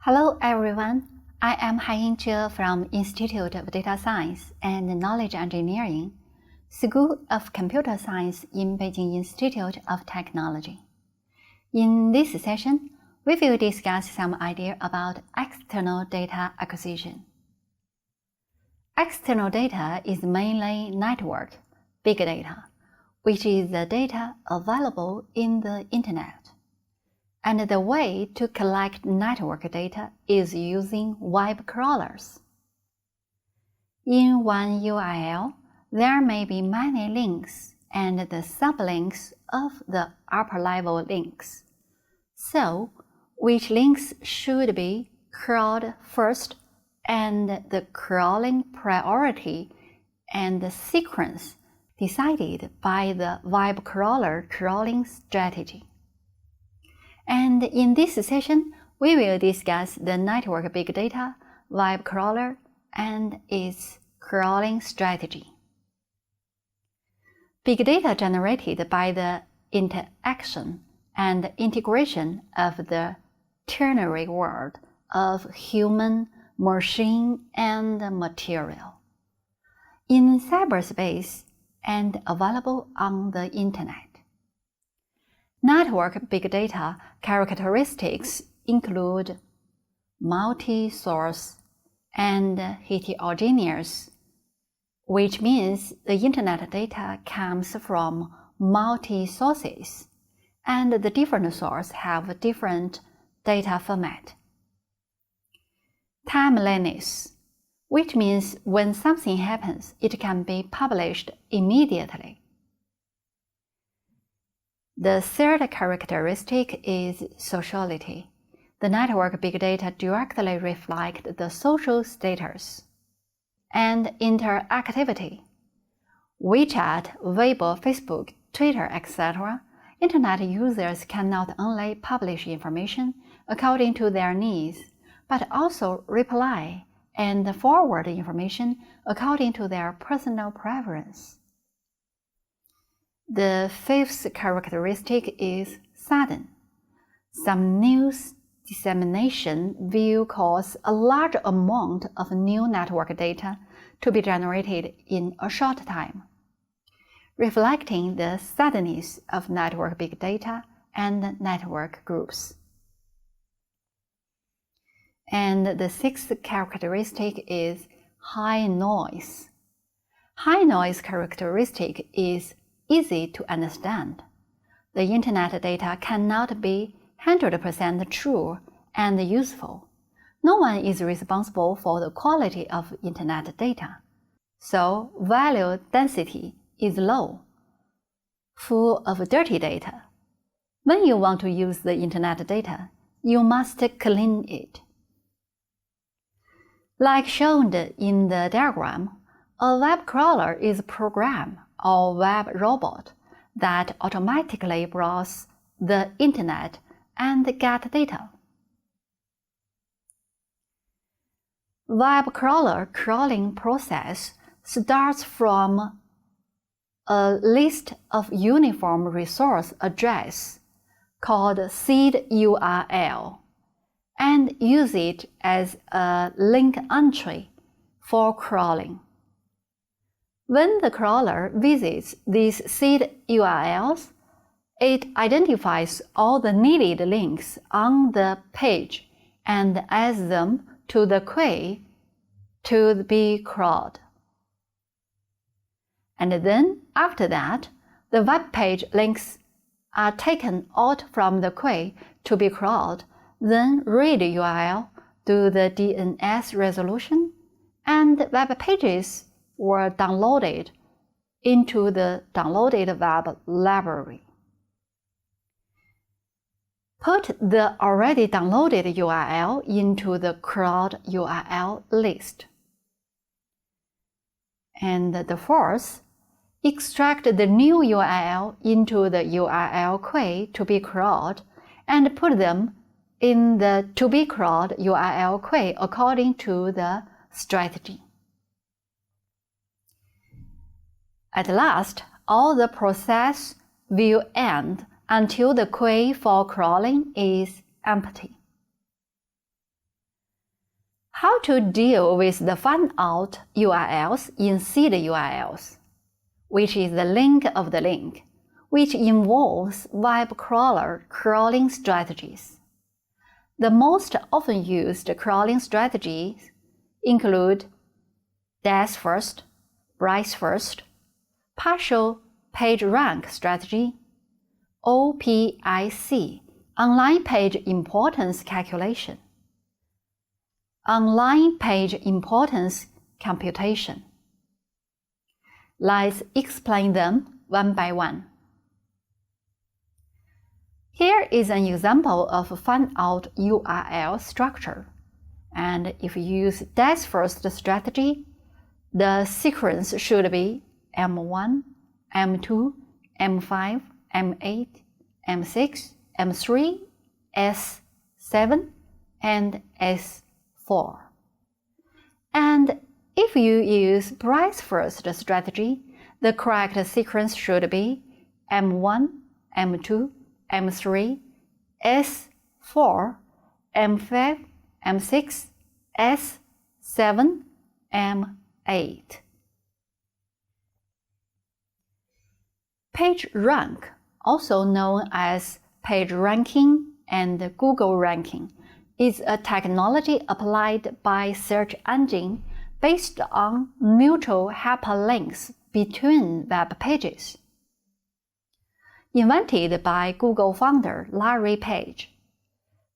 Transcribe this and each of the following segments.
Hello everyone, I am Haiying Zhe from Institute of Data Science and Knowledge Engineering, School of Computer Science in Beijing Institute of Technology. In this session, we will discuss some ideas about external data acquisition. External data is mainly network, big data, which is the data available in the Internet. And the way to collect network data is using web crawlers. In one URL, there may be many links and the sublinks of the upper-level links. So, which links should be crawled first and the crawling priority and the sequence decided by the web crawler crawling strategy. And in this session, we will discuss the network big data, web crawler, and its crawling strategy. Big data generated by the interaction and integration of the ternary world of human, machine, and material in cyberspace and available on the Internet. Network big data characteristics include multi-source and heterogeneous, which means the Internet data comes from multi-sources, and the different sources have different data format. Timeliness, which means when something happens, it can be published immediately. The third characteristic is sociality. The network big data directly reflect the social status. And interactivity. WeChat, Weibo, Facebook, Twitter, etc. Internet users can not only publish information according to their needs, but also reply and forward information according to their personal preference. The fifth characteristic is sudden. Some news dissemination will cause a large amount of new network data to be generated in a short time, reflecting the suddenness of network big data and network groups. And the sixth characteristic is high noise. High noise characteristic is easy to understand. The Internet data cannot be 100% true and useful. No one is responsible for the quality of Internet data, so value density is low, full of dirty data. When you want to use the Internet data, you must clean it. Like shown in the diagram, a web crawler is a program or web robot that automatically browse the Internet and get data. Web crawler crawling process starts from a list of uniform resource address called seed URL and use it as a link entry for crawling. When the crawler visits these seed URLs, it identifies all the needed links on the page and adds them to the queue to be crawled. And then, after that, the web page links are taken out from the queue to be crawled, then read URL, do the DNS resolution, and web pages were downloaded into the downloaded web library. Put the already downloaded URL into the crawled URL list. And the fourth, extract the new URL into the URL queue to be crawled and put them in the to be crawled URL queue according to the strategy. At last, all the process will end until the queue for crawling is empty. How to deal with the fan-out URLs in seed URLs, which is the link of the link, which involves web crawler crawling strategies. The most often used crawling strategies include depth first, breadth first, partial PageRank strategy, OPIC, online page importance calculation, online page importance computation. Let's explain them one by one. Here is an example of a fan-out URL structure, and if you use depth-first strategy, the sequence should be M1, M2, M5, M8, M6, M3, S7, and S4. And if you use breadth-first strategy, the correct sequence should be M1, M2, M3, S4, M5, M6, S7, M8. PageRank, also known as PageRanking and Google Ranking, is a technology applied by search engine based on mutual hyperlinks between web pages. Invented by Google founder Larry Page,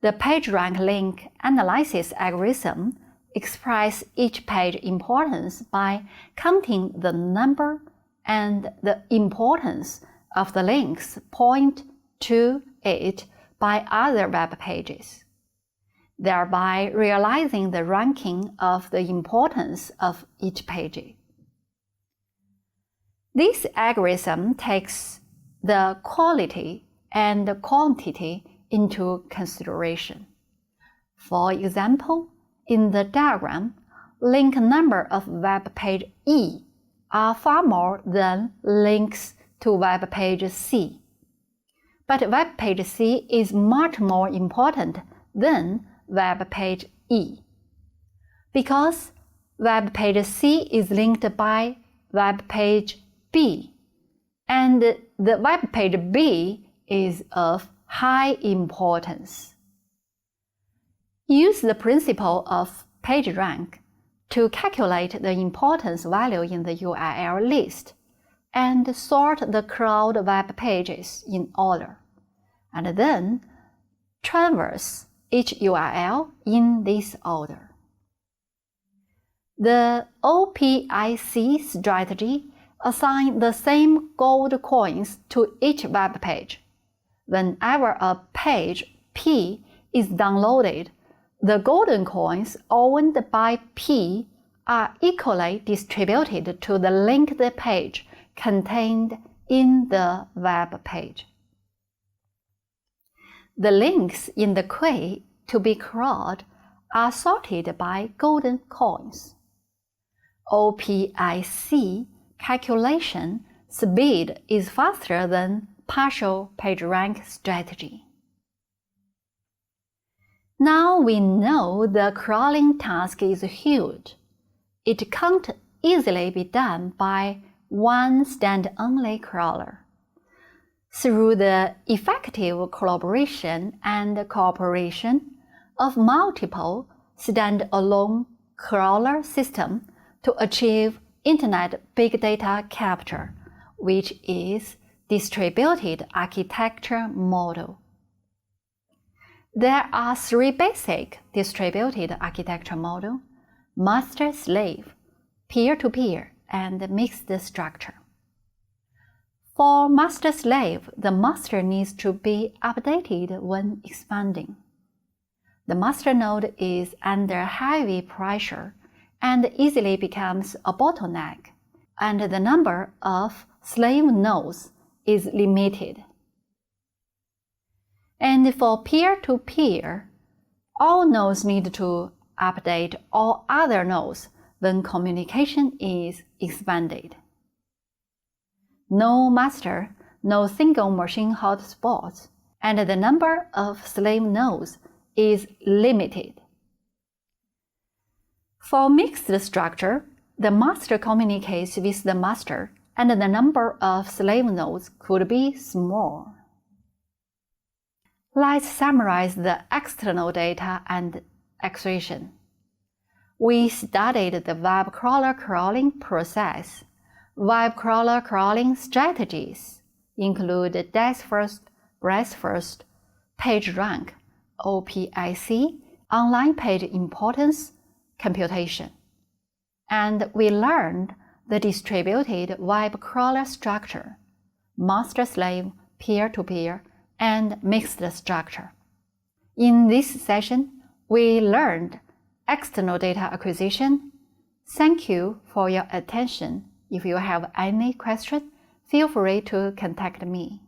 the PageRank link analysis algorithm expresses each page importance by counting the number and the importance of the links point to it by other web pages, thereby realizing the ranking of the importance of each page. This algorithm takes the quality and the quantity into consideration. For example, in the diagram, link number of web page E are far more than links to web page C. But web page C is much more important than web page E, because web page C is linked by web page B, and the web page B is of high importance. Use the principle of PageRank to calculate the importance value in the URL list and sort the crawled web pages in order, and then traverse each URL in this order. The OPIC strategy assigns the same gold coins to each web page. Whenever a page P is downloaded, the golden coins owned by P are equally distributed to the linked page contained in the web page. The links in the queue to be crawled are sorted by golden coins. OPIC calculation speed is faster than partial PageRank strategy. Now we know the crawling task is huge. It can't easily be done by one stand-only crawler. Through the effective collaboration and cooperation of multiple stand-alone crawler systems to achieve Internet Big Data Capture, which is distributed architecture model. There are three basic distributed architecture models: master-slave, peer-to-peer, and mixed structure. For master-slave, the master needs to be updated when expanding. The master node is under heavy pressure and easily becomes a bottleneck, and the number of slave nodes is limited. And for peer-to-peer, all nodes need to update all other nodes when communication is expanded. No master, no single machine hotspots, and the number of slave nodes is limited. For mixed structure, the master communicates with the master, and the number of slave nodes could be small. Let's summarize the external data and extraction. We studied the web crawler crawling process. Web crawler crawling strategies include depth first, breadth first, page rank, OPIC, online page importance, computation. And we learned the distributed web crawler structure, master-slave, peer-to-peer, and mixed structure. In this session, we learned external data acquisition. Thank you for your attention. If you have any questions, feel free to contact me.